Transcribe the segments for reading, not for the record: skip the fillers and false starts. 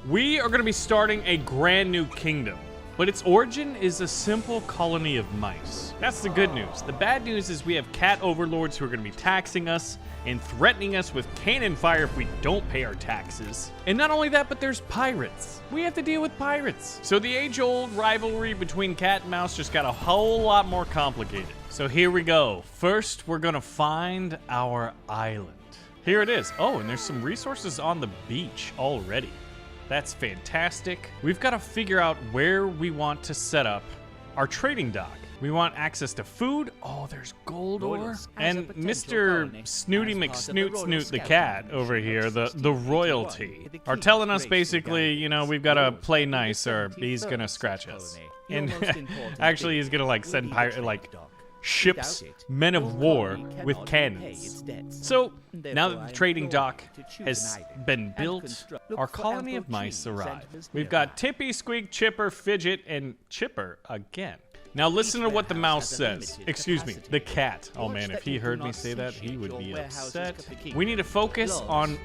We are going to be starting a brand new kingdom, but its origin is a simple colony of mice. That's the good news. The bad news is we have cat overlords who are going to be taxing us and threatening us with cannon fire if we don't pay our taxes. And not only that, but there's pirates. We have to deal with pirates. So the age-old rivalry between cat and mouse just got a whole lot more complicated. So here we go. First, we're going to find our island. Here it is. Oh, and there's some resources on the beach already. That's fantastic. We've got to figure out where we want to set up our trading dock. We want access to food. Oh, there's gold ore. And Mr. Snooty McSnoot the cat over here, the royalty, are telling us basically, you know, we've got to play nice or he's going to scratch us. And actually, he's going to like send ships, men of war with cannons. So now that the trading dock has been built, our colony of mice arrive. We've got Tippy, Squeak, Chipper, Fidget, and Chipper again. Now listen to what the mouse says. Excuse me, the cat. Oh man, if he heard me say that, he would be upset. We need to focus on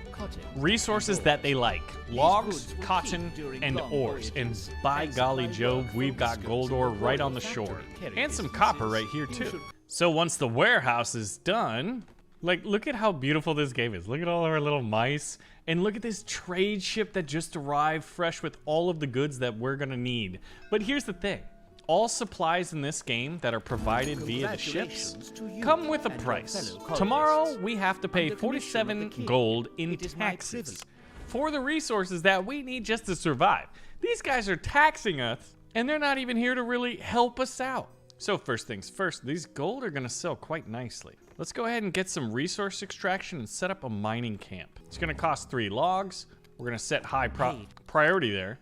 resources that they like. Logs, cotton, and ores. And by golly Jove, we've got gold ore right on the shore. And some copper right here too. So once the warehouse is done, like look at how beautiful this game is. Look at all our little mice. And look at this trade ship that just arrived fresh with all of the goods that we're gonna need. But here's the thing. All supplies in this game that are provided via the ships come with a price. Tomorrow, we have to pay 47 gold in taxes for the resources that we need just to survive. These guys are taxing us, and they're not even here to really help us out. So first things first, these gold are going to sell quite nicely. Let's go ahead and get some resource extraction and set up a mining camp. It's going to cost 3 logs. We're going to set high priority there.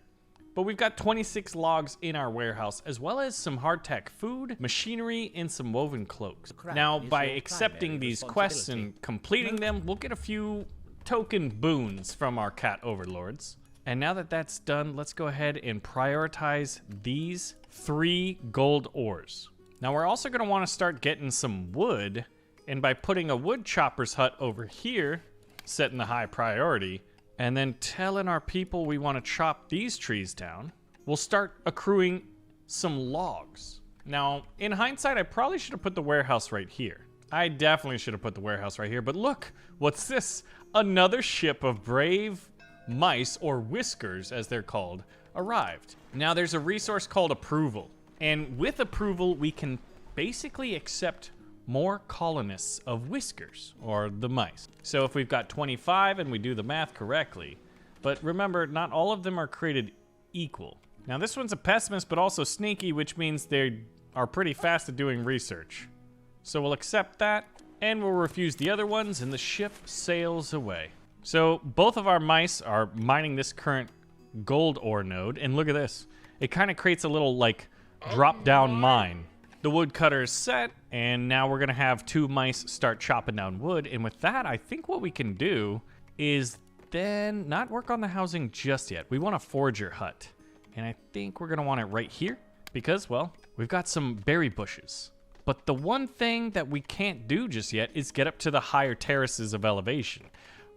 But we've got 26 logs in our warehouse, as well as some hardtack food, machinery, and some woven cloaks. Now, by accepting these quests and completing them, we'll get a few token boons from our cat overlords. And now that that's done, let's go ahead and prioritize these 3 gold ores. Now, we're also going to want to start getting some wood, and by putting a wood chopper's hut over here, setting the high priority, and then telling our people we want to chop these trees down, we'll start accruing some logs. Now, in hindsight, I probably should have put the warehouse right here. I definitely should have put the warehouse right here, but look, what's this? Another ship of brave mice, or whiskers as they're called, arrived. Now, there's a resource called approval, and with approval, we can basically accept more colonists of whiskers, or the mice. So if we've got 25 and we do the math correctly, but remember, not all of them are created equal. Now this one's a pessimist, but also sneaky, which means they are pretty fast at doing research. So we'll accept that, and we'll refuse the other ones, and the ship sails away. So both of our mice are mining this current gold ore node, and look at this. It kind of creates a little, like, drop-down mine. The woodcutter is set, and now we're gonna have 2 mice start chopping down wood. And with that, I think what we can do is then not work on the housing just yet. We want a forager hut. And I think we're gonna want it right here because, well, we've got some berry bushes. But the one thing that we can't do just yet is get up to the higher terraces of elevation.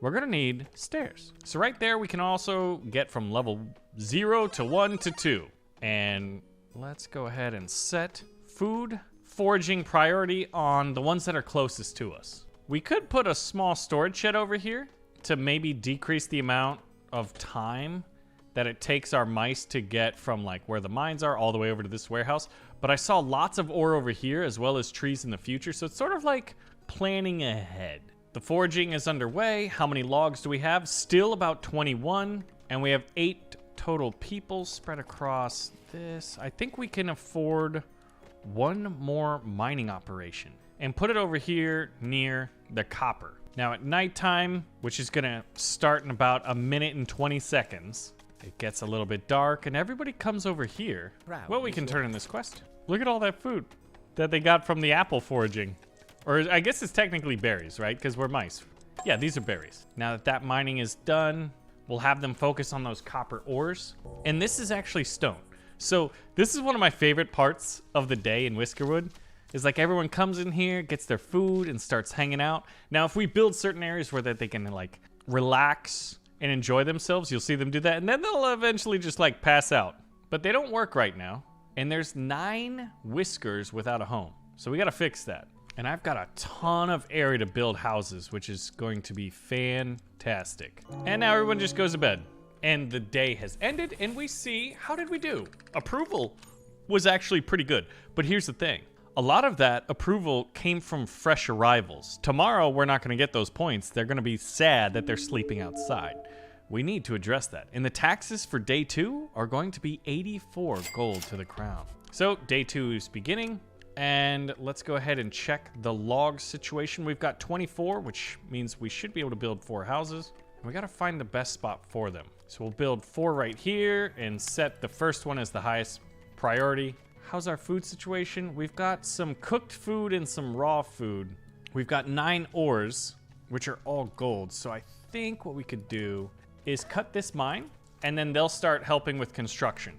We're gonna need stairs. So right there, we can also get from level 0 to 1 to 2. And let's go ahead and set food foraging priority on the ones that are closest to us. We could put a small storage shed over here to maybe decrease the amount of time that it takes our mice to get from like where the mines are all the way over to this warehouse. But I saw lots of ore over here as well as trees in the future. So it's sort of like planning ahead. The foraging is underway. How many logs do we have? Still about 21. And we have 8 total people spread across this. I think we can afford 1 more mining operation and put it over here near the copper. Now at nighttime, which is gonna start in about 1 minute and 20 seconds, it gets a little bit dark and everybody comes over here. Well, we can turn in this quest. Look at all that food that they got from the apple foraging. Or I guess it's technically berries, right? Because we're mice. Yeah, these are berries. Now that that mining is done, we'll have them focus on those copper ores. And this is actually stone. So this is one of my favorite parts of the day in Whiskerwood, is like everyone comes in here, gets their food, and starts hanging out. Now, if we build certain areas where that they can like relax and enjoy themselves, you'll see them do that, and then they'll eventually just like pass out. But they don't work right now. And there's 9 whiskers without a home. So we gotta fix that. And I've got a ton of area to build houses, which is going to be fantastic. And now everyone just goes to bed. And the day has ended, and we see, how did we do? Approval was actually pretty good. But here's the thing. A lot of that approval came from fresh arrivals. Tomorrow, we're not gonna get those points. They're gonna be sad that they're sleeping outside. We need to address that. And the taxes for day 2 are going to be 84 gold to the crown. So day 2 is beginning, and let's go ahead and check the log situation. We've got 24, which means we should be able to build 4 houses. We gotta find the best spot for them. So we'll build 4 right here and set the first one as the highest priority. How's our food situation? We've got some cooked food and some raw food. We've got 9 ores, which are all gold. So I think what we could do is cut this mine, and then they'll start helping with construction.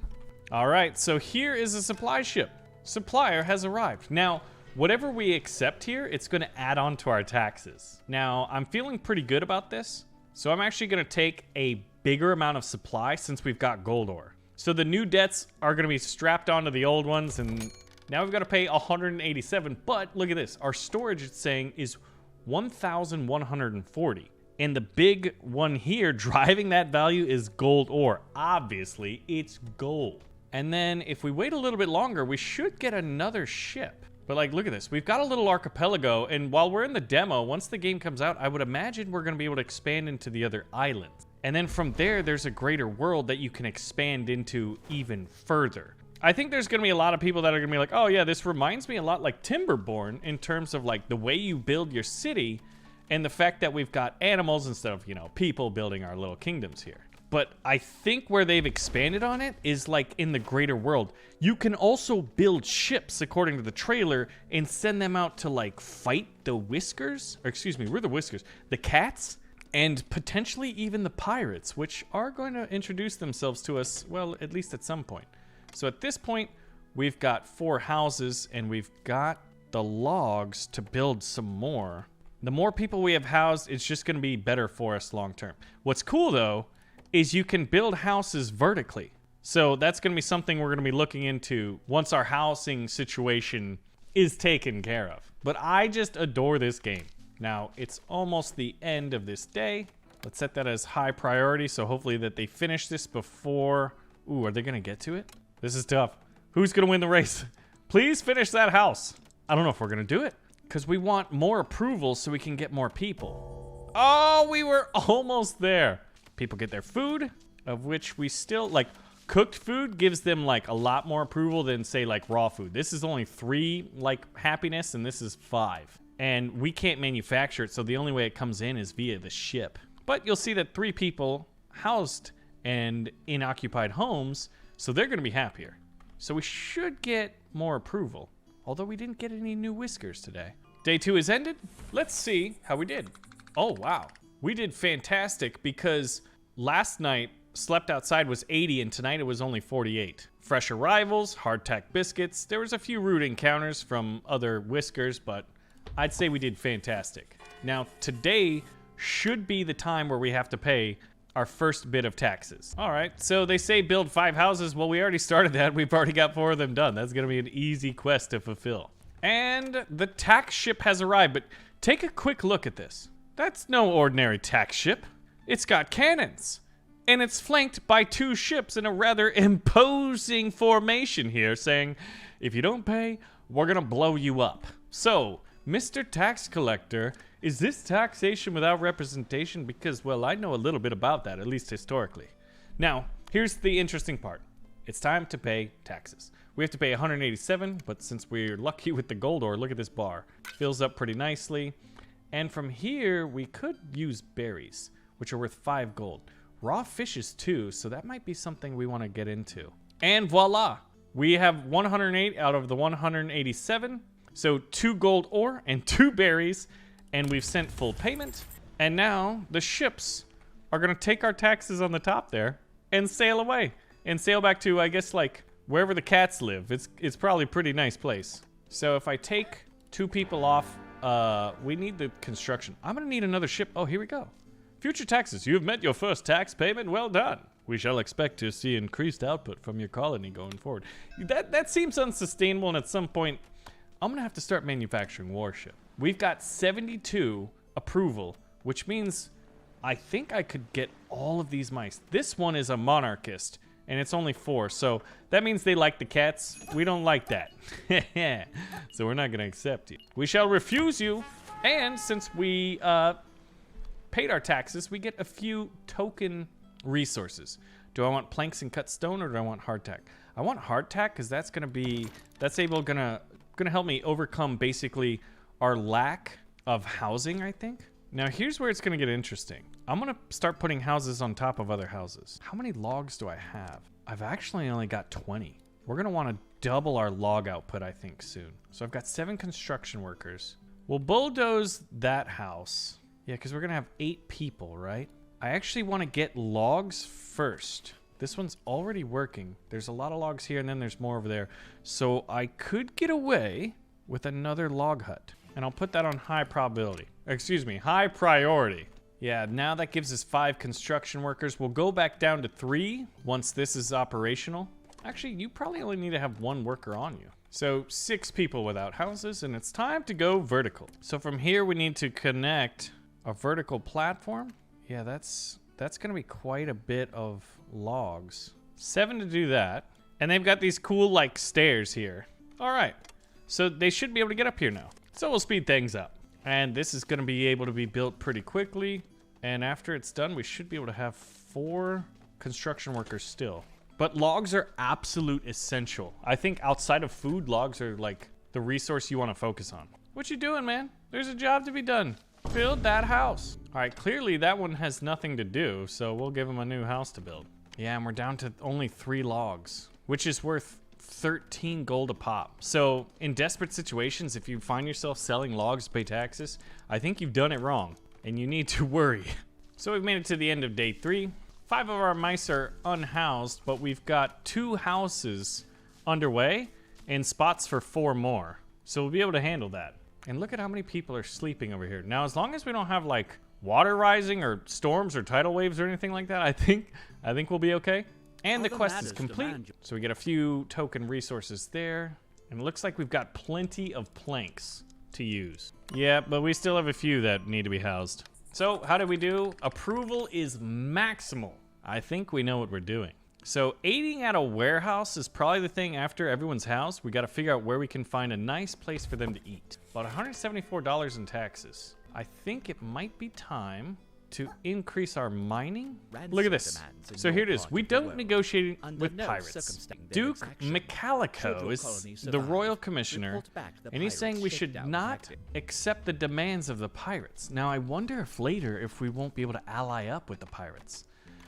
All right, so here is a supply ship. Supplier has arrived. Now, whatever we accept here, it's gonna add on to our taxes. Now, I'm feeling pretty good about this, so I'm actually gonna take a bigger amount of supply since we've got gold ore. So the new debts are gonna be strapped onto the old ones, and now we've gotta pay 187, but look at this. Our storage, it's saying, is 1,140. And the big one here driving that value is gold ore. Obviously, it's gold. And then if we wait a little bit longer, we should get another ship. But like, look at this. We've got a little archipelago, and while we're in the demo, once the game comes out, I would imagine we're gonna be able to expand into the other islands. And then from there, there's a greater world that you can expand into even further. I think there's gonna be a lot of people that are gonna be like, oh yeah, this reminds me a lot like Timberborn in terms of like the way you build your city and the fact that we've got animals instead of, people building our little kingdoms here. But I think where they've expanded on it is like in the greater world. You can also build ships according to the trailer and send them out to like fight the whiskers, or excuse me, we're the whiskers, the cats, and potentially even the pirates, which are going to introduce themselves to us, well, at least at some point. So at this point, we've got 4 houses and we've got the logs to build some more. The more people we have housed, it's just going to be better for us long term. What's cool though, is you can build houses vertically. So that's going to be something we're going to be looking into once our housing situation is taken care of. But I just adore this game. Now, it's almost the end of this day. Let's set that as high priority, so hopefully that they finish this before... Ooh, are they going to get to it? This is tough. Who's going to win the race? Please finish that house. I don't know if we're going to do it, because we want more approval so we can get more people. Oh, we were almost there. People get their food, of which we still, like, cooked food gives them, like, a lot more approval than, say, like, raw food. This is only 3, like, happiness, and this is 5. And we can't manufacture it, so the only way it comes in is via the ship. But you'll see that 3 people housed and in occupied homes, so they're going to be happier. So we should get more approval, although we didn't get any new whiskers today. Day 2 is ended. Let's see how we did. Oh, wow. We did fantastic because last night, slept outside was 80, and tonight it was only 48. Fresh arrivals, hardtack biscuits. There was a few rude encounters from other whiskers, but I'd say we did fantastic. Now, today should be the time where we have to pay our first bit of taxes. All right, so they say build 5 houses. Well, we already started that. We've already got 4 of them done. That's gonna be an easy quest to fulfill. And the tax ship has arrived, but take a quick look at this. That's no ordinary tax ship. It's got cannons, and it's flanked by 2 ships in a rather imposing formation here, saying, if you don't pay, we're gonna blow you up. So, Mr. Tax Collector, is this taxation without representation? Because, well, I know a little bit about that, at least historically. Now, here's the interesting part. It's time to pay taxes. We have to pay 187, but since we're lucky with the gold ore, look at this bar. Fills up pretty nicely. And from here, we could use berries, which are worth 5 gold. Raw fishes too, so that might be something we want to get into. And voila! We have 108 out of the 187. So 2 gold ore and 2 berries, and we've sent full payment. And now the ships are gonna take our taxes on the top there and sail away. And sail back to, I guess, like, wherever the cats live. It's probably a pretty nice place. So if I take 2 people off, we need the construction. I'm gonna need another ship. Oh, here we go. Future taxes. You have met your first tax payment. Well done. We shall expect to see increased output from your colony going forward. That seems unsustainable, and at some point, I'm going to have to start manufacturing warship. We've got 72 approval, which means I think I could get all of these mice. This one is a monarchist, and it's only 4, so that means they like the cats. We don't like that. So we're not going to accept you. We shall refuse you, and since we paid our taxes, we get a few token resources. Do I want planks and cut stone, or do I want hardtack? I want hardtack because that's gonna help me overcome basically our lack of housing, I think. Now here's where it's gonna get interesting. I'm gonna start putting houses on top of other houses. How many logs do I have? I've actually only got 20. We're gonna want to double our log output, I think, soon. So I've got 7 construction workers. We'll bulldoze that house. Yeah, because we're gonna have 8 people, right? I actually want to get logs first. This one's already working. There's a lot of logs here, and then there's more over there. So I could get away with another log hut. And I'll put that on high probability. Excuse me, high priority. Yeah, now that gives us 5 construction workers. We'll go back down to 3 once this is operational. Actually, you probably only need to have 1 worker on you. So 6 people without houses, and it's time to go vertical. So from here, we need to connect a vertical platform. Yeah, that's gonna be quite a bit of logs. 7 to do that. And they've got these cool, like, stairs here. All right, so they should be able to get up here now. So we'll speed things up. And this is gonna be able to be built pretty quickly. And after it's done, we should be able to have 4 construction workers still. But logs are absolute essential. I think outside of food, logs are like the resource you wanna focus on. What you doing, man? There's a job to be done. Build that house. All right, clearly that one has nothing to do, so we'll give him a new house to build. Yeah, and we're down to only 3 logs, which is worth 13 gold a pop. So in desperate situations, if you find yourself selling logs to pay taxes, I think you've done it wrong, and you need to worry. So we've made it to the end of day 3. 5 of our mice are unhoused, but we've got 2 houses underway and spots for 4 more. So we'll be able to handle that. And look at how many people are sleeping over here. Now, as long as we don't have like water rising or storms or tidal waves or anything like that, I think we'll be okay. And the quest is complete. So we get a few token resources there. And it looks like we've got plenty of planks to use. Yeah, but we still have a few that need to be housed. So how did we do? Approval is maximal. I think we know what we're doing. So aiding at a warehouse is probably the thing after everyone's house. We got to figure out where we can find a nice place for them to eat. About $174 in taxes. I think it might be time to increase our mining. Look at this. So here it is. We don't negotiate with pirates. Duke McCalico is the royal commissioner, and he's saying we should not accept the demands of the pirates. Now, I wonder if we won't be able to ally up with the pirates.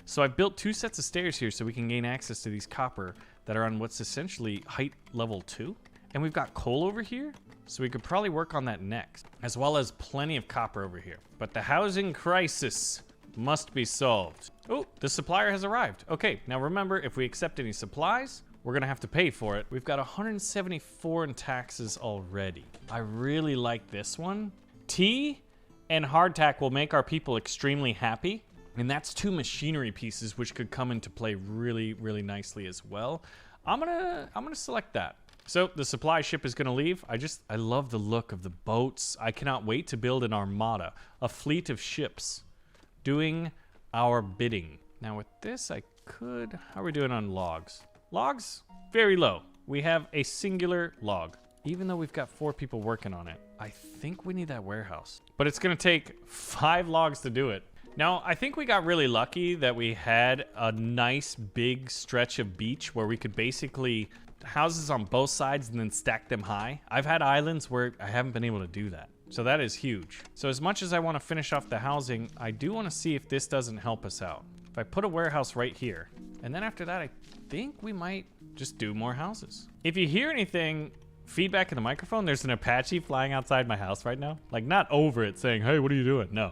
So I built 2 sets of stairs here so we can gain access to these copper that are on what's essentially height level 2. And we've got coal over here, so we could probably work on that next, as well as plenty of copper over here. But the housing crisis must be solved. Oh, the supplier has arrived. Okay, now remember, if we accept any supplies, we're gonna have to pay for it. We've got 174 in taxes already. I really like this one. Tea and hardtack will make our people extremely happy. And that's 2 machinery pieces, which could come into play really, really nicely as well. I'm gonna select that. So the supply ship is gonna leave. I love the look of the boats. I cannot wait to build an armada, a fleet of ships doing our bidding. Now with this, how are we doing on logs? Logs, very low. We have a singular log, even though we've got 4 people working on it. I think we need that warehouse, but it's gonna take 5 logs to do it. Now, I think we got really lucky that we had a nice big stretch of beach where we could basically houses on both sides and then stack them high. I've had islands where I haven't been able to do that. So that is huge. So as much as I want to finish off the housing, I do want to see if this doesn't help us out. If I put a warehouse right here, and then after that, I think we might just do more houses. If you hear anything, feedback in the microphone, there's an Apache flying outside my house right now. Like not over it saying, hey, what are you doing? No.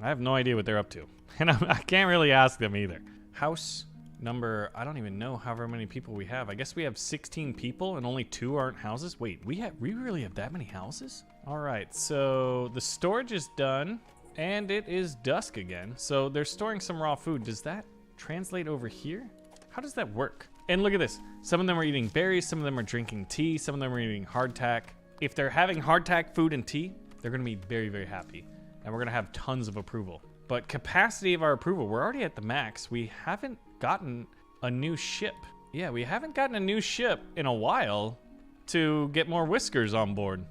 I have no idea what they're up to. And I can't really ask them either. House number, I don't even know however many people we have. I guess we have 16 people and only 2 aren't houses. Wait, we really have that many houses? All right, so the storage is done. And it is dusk again. So they're storing some raw food. Does that translate over here? How does that work? And look at this. Some of them are eating berries. Some of them are drinking tea. Some of them are eating hardtack. If they're having hardtack food and tea, they're going to be very, very happy. And we're going to have tons of approval. But capacity of our approval, we're already at the max. We haven't gotten a new ship. Yeah, we haven't gotten a new ship in a while to get more whiskers on board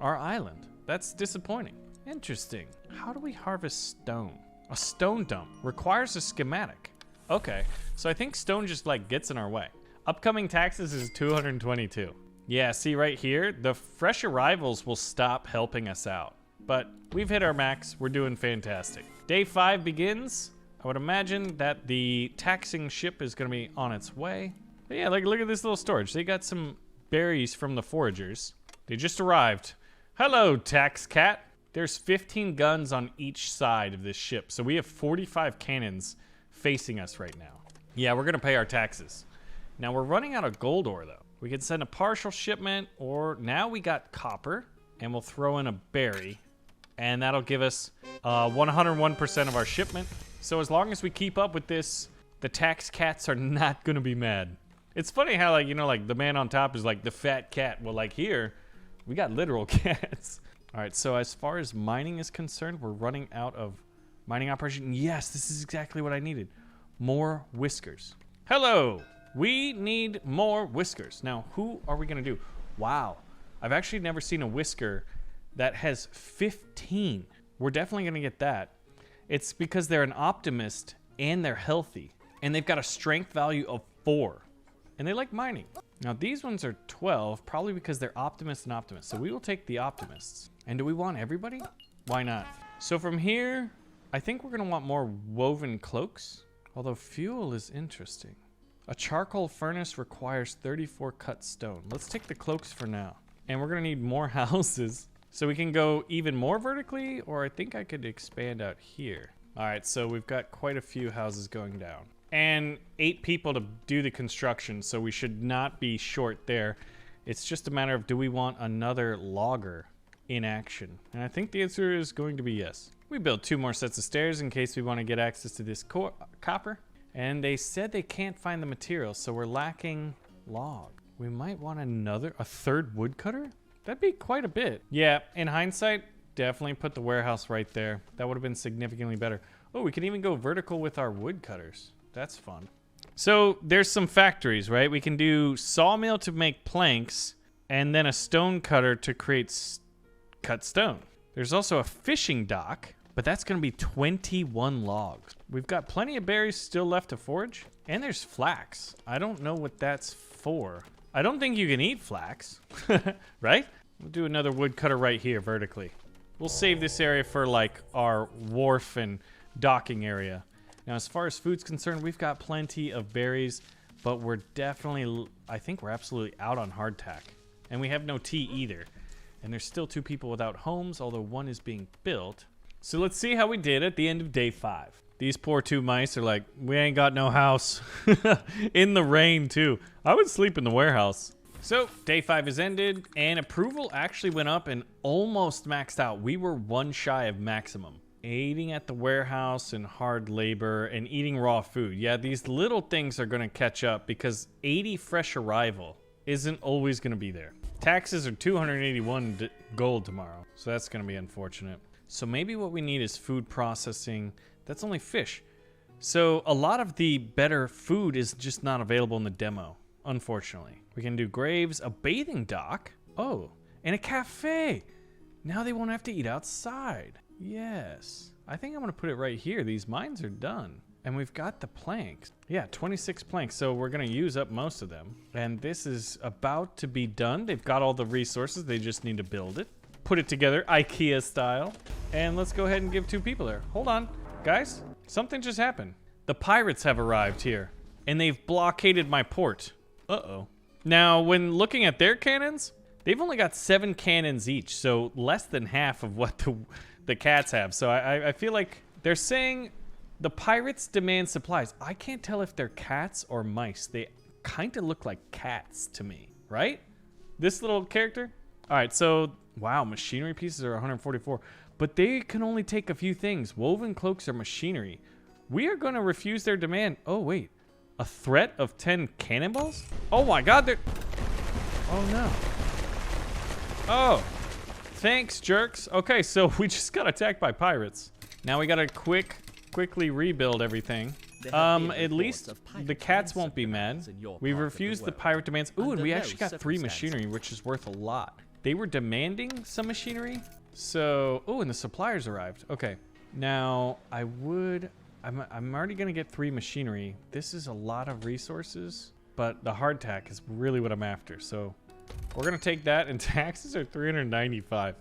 our island. That's disappointing. Interesting. How do we harvest stone? A stone dump requires a schematic. Okay, so I think stone just like gets in our way. Upcoming taxes is 222. Yeah, see right here, the fresh arrivals will stop helping us out. But we've hit our max, we're doing fantastic. Day 5 begins. I would imagine that the taxing ship is gonna be on its way. But yeah, like look at this little storage. They got some berries from the foragers. They just arrived. Hello, tax cat. There's 15 guns on each side of this ship. So we have 45 cannons facing us right now. Yeah, we're gonna pay our taxes. Now we're running out of gold ore though. We can send a partial shipment, or now we got copper, and we'll throw in a berry, and that'll give us 101% of our shipment. So as long as we keep up with this, the tax cats are not gonna be mad. It's funny how like, you know, like the man on top is like the fat cat. Well, like here, we got literal cats. All right, so as far as mining is concerned, we're running out of mining operation. Yes, this is exactly what I needed. More whiskers. Hello, we need more whiskers. Now, who are we gonna do? Wow, I've actually never seen a whisker that has 15. We're definitely gonna get that. It's because they're an optimist and they're healthy. And they've got a strength value of 4. And they like mining. Now these ones are 12, probably because they're optimists and optimists. So we will take the optimists. And do we want everybody? Why not? So from here, I think we're gonna want more woven cloaks. Although fuel is interesting. A charcoal furnace requires 34 cut stone. Let's take the cloaks for now. And we're gonna need more houses. So we can go even more vertically, or I think I could expand out here. All right, so we've got quite a few houses going down. And 8 people to do the construction, so we should not be short there. It's just a matter of, do we want another logger in action? And I think the answer is going to be yes. We built 2 more sets of stairs in case we want to get access to this copper. And they said they can't find the material, so we're lacking log. We might want a third woodcutter? That'd be quite a bit. Yeah, in hindsight, definitely put the warehouse right there. That would have been significantly better. Oh, we can even go vertical with our woodcutters. That's fun. So there's some factories, right? We can do sawmill to make planks, and then a stone cutter to create cut stone. There's also a fishing dock, but that's gonna be 21 logs. We've got plenty of berries still left to forage, and there's flax. I don't know what that's for. I don't think you can eat flax, right? We'll do another woodcutter right here vertically. We'll save this area for like our wharf and docking area. Now, as far as food's concerned, we've got plenty of berries, but we're definitely, I think we're absolutely out on hardtack. And we have no tea either. And there's still 2 people without homes, although 1 is being built. So let's see how we did at the end of day 5. These poor 2 mice are like, we ain't got no house. In the rain, too. I would sleep in the warehouse. So, day 5 is ended, and approval actually went up and almost maxed out. We were 1 shy of maximum. Aiding at the warehouse and hard labor and eating raw food. Yeah, these little things are gonna catch up because 80 fresh arrival isn't always gonna be there. Taxes are 281 gold tomorrow, so that's gonna be unfortunate. So maybe what we need is food processing. That's only fish. So a lot of the better food is just not available in the demo, unfortunately. We can do graves, a bathing dock. Oh, and a cafe. Now they won't have to eat outside. Yes. I think I'm gonna put it right here. These mines are done. And we've got the planks. Yeah, 26 planks, so we're gonna use up most of them. And this is about to be done. They've got all the resources, they just need to build it. Put it together, IKEA style. And let's go ahead and give 2 people there. Hold on, guys, something just happened. The pirates have arrived here, and they've blockaded my port. Uh-oh. Now, when looking at their cannons, they've only got 7 cannons each, so less than half of what the cats have. So I feel like they're saying the pirates demand supplies. I can't tell if they're cats or mice. They kind of look like cats to me, right? This little character? All right, so, wow, machinery pieces are 144. but they can only take a few things. Woven cloaks are machinery. We are going to refuse their demand. Oh, wait. A threat of 10 cannonballs? Oh my god, they're... Oh no. Oh. Thanks, jerks. Okay, so we just got attacked by pirates. Now we gotta quickly rebuild everything. At least the cats won't be mad. We refused the pirate demands. Ooh, and we actually got 3 machinery, which is worth a lot. They were demanding some machinery. So, oh, and the suppliers arrived. Okay. Now, I'm already gonna get 3 machinery. This is a lot of resources, but the hardtack is really what I'm after. So we're gonna take that, and taxes are 395.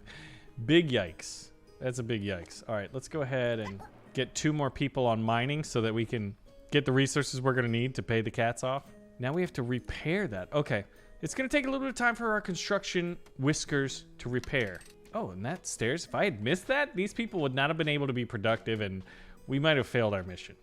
Big yikes. That's a big yikes. All right, let's go ahead and get 2 more people on mining so that we can get the resources we're gonna need to pay the cats off. Now we have to repair that. Okay, it's gonna take a little bit of time for our construction whiskers to repair. Oh, and that stairs, if I had missed that, these people would not have been able to be productive, and we might have failed our mission.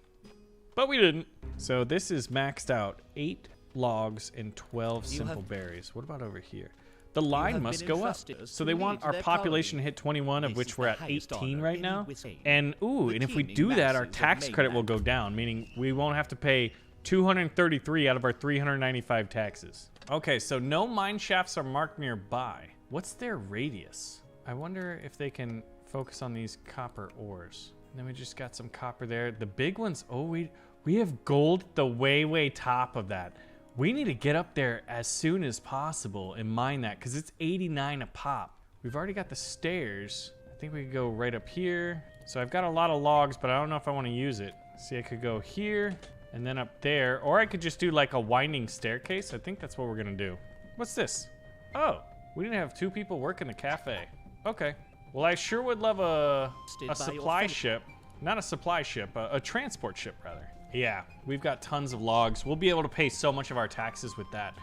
But we didn't. So this is maxed out. 8 logs and 12 simple berries. What about over here? The line must go up. So they want our population to hit 21, of which we're at 18 right now. And ooh, and if we do that, our tax credit will go down, meaning we won't have to pay 233 out of our 395 taxes. Okay, so no mine shafts are marked nearby. What's their radius? I wonder if they can focus on these copper ores. And then we just got some copper there. The big ones, oh, we have gold at the way top of that. We need to get up there as soon as possible and mine that, because it's 89 a pop. We've already got the stairs. I think we could go right up here. So I've got a lot of logs, but I don't know if I want to use it. See, I could go here and then up there, or I could just do like a winding staircase. I think that's what we're gonna do. What's this? Oh, we didn't have 2 people work in the cafe. Okay. Well, I sure would love a supply ship. Not a supply ship, a transport ship, rather. Yeah, we've got tons of logs. We'll be able to pay so much of our taxes with that.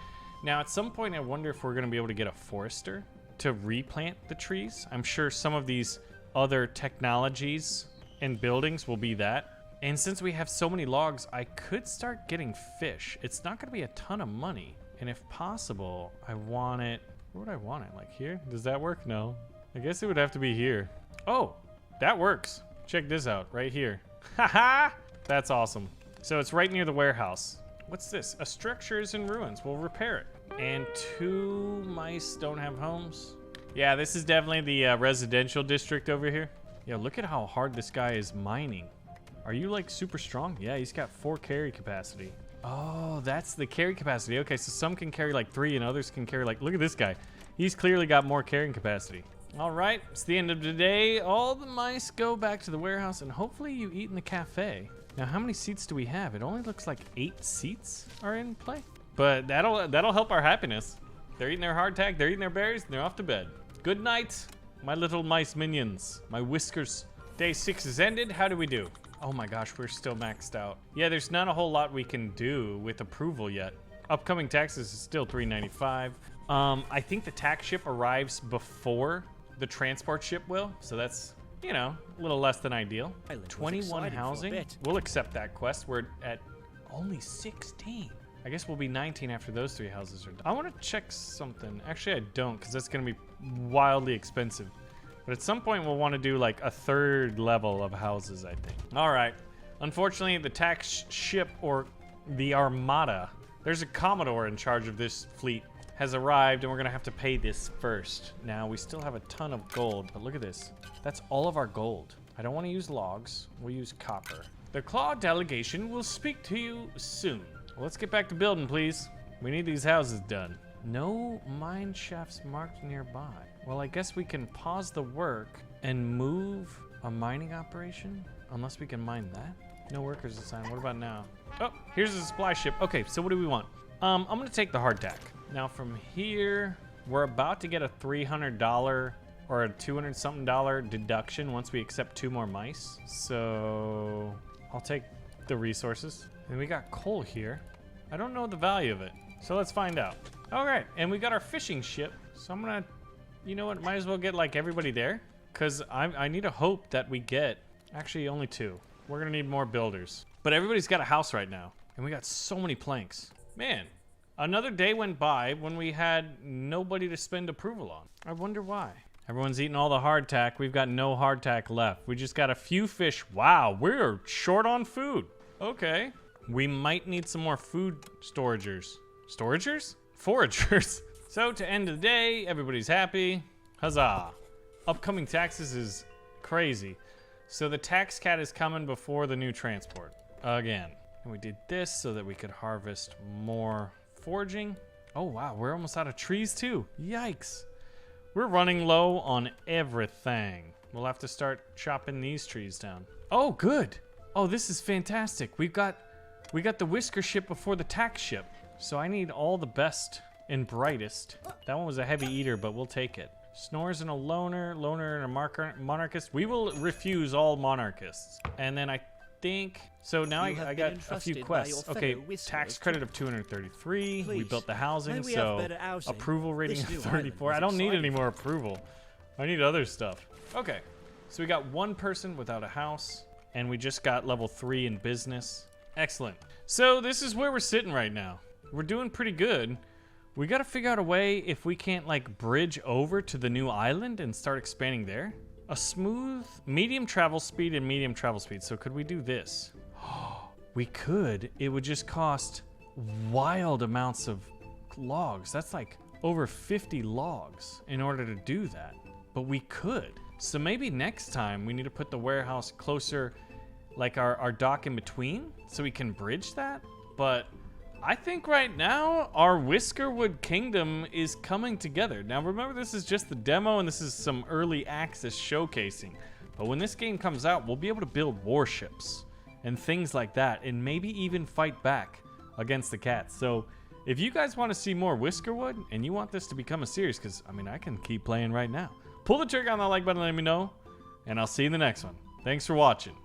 Now, at some point, I wonder if we're going to be able to get a forester to replant the trees. I'm sure some of these other technologies and buildings will be that. And since we have so many logs, I could start getting fish. It's not going to be a ton of money. And if possible, I want it... Where would I want it? Like here? Does that work? No. I guess it would have to be here. Oh, that works. Check this out right here. Haha! That's awesome. So it's right near the warehouse. What's this? A structure is in ruins. We'll repair it. And 2 mice don't have homes. Yeah, this is definitely the residential district over here. Yeah, look at how hard this guy is mining. Are you like super strong? Yeah, he's got 4 carry capacity. Oh, that's the carry capacity. Okay, so some can carry like 3 and others can carry like, look at this guy. He's clearly got more carrying capacity. All right, it's the end of the day. All the mice go back to the warehouse, and hopefully you eat in the cafe. Now, how many seats do we have? It only looks like 8 seats are in play, but that'll help our happiness. They're eating their hardtack, they're eating their berries, and they're off to bed. Good night, my little mice minions, my whiskers. Day 6 is ended. How do we do? Oh my gosh, we're still maxed out. Yeah, there's not a whole lot we can do with approval yet. Upcoming taxes is still 395. I think the tax ship arrives before the transport ship will, so that's, you know, a little less than ideal. 21 housing. We'll accept that quest. We're at only 16. I guess we'll be 19 after those 3 houses are done. I want to check something. Actually, I don't, because that's going to be wildly expensive. But at some point, we'll want to do like a 3rd level of houses, I think. All right. Unfortunately, the tax ship, or the Armada, there's a Commodore in charge of this fleet, has arrived, and we're gonna have to pay this first. Now, we still have a ton of gold, but look at this. That's all of our gold. I don't want to use logs. We'll use copper. The Claw delegation will speak to you soon. Well, let's get back to building, please. We need these houses done. No mine shafts marked nearby. Well, I guess we can pause the work and move a mining operation, unless we can mine that. No workers assigned. What about now? Oh, here's a supply ship. Okay, so what do we want? I'm gonna take the hardtack. Now from here, we're about to get a $300 or a $200-something deduction once we accept 2 more mice. So I'll take the resources. And we got coal here. I don't know the value of it, so let's find out. All right, and we got our fishing ship. So I'm gonna, you know what, might as well get like everybody there, because I need to hope that we get, actually only 2. We're gonna need more builders. But everybody's got a house right now, and we got so many planks. Man, another day went by when we had nobody to spend approval on. I wonder why. Everyone's eating all the hardtack. We've got no hardtack left. We just got a few fish. Wow, we're short on food. Okay. We might need some more food storagers. Storagers? Foragers. So to end the day, everybody's happy. Huzzah. Upcoming taxes is crazy. So the tax cat is coming before the new transport. Again. And we did this so that we could harvest more foraging. Oh wow, we're almost out of trees too. Yikes. We're running low on everything. We'll have to start chopping these trees down. Oh, good. Oh, this is fantastic. We got the whisker ship before the tax ship. So I need all the best and brightest. That one was a heavy eater, but we'll take it. Snores and a loner and a monarchist. We will refuse all monarchists. And then I think, so now I got a few quests. Okay, tax credit of 233. We built the housing, so approval rating of 34. I don't need any more approval. I need other stuff. Okay, so we got one person without a house, and we just got level 3 in business. Excellent. So this is where we're sitting right now. We're doing pretty good. We got to figure out a way if we can't like bridge over to the new island and start expanding there. A smooth, medium travel speed and medium travel speed. So could we do this? We could. It would just cost wild amounts of logs. That's like over 50 logs in order to do that. But we could. So maybe next time we need to put the warehouse closer, like our dock in between, so we can bridge that. But I think right now our Whiskerwood kingdom is coming together. Now remember, this is just the demo and this is some early access showcasing. But when this game comes out, we'll be able to build warships and things like that, and maybe even fight back against the cats. So if you guys want to see more Whiskerwood and you want this to become a series, because I mean I can keep playing right now, pull the trigger on that like button and let me know, and I'll see you in the next one. Thanks for watching.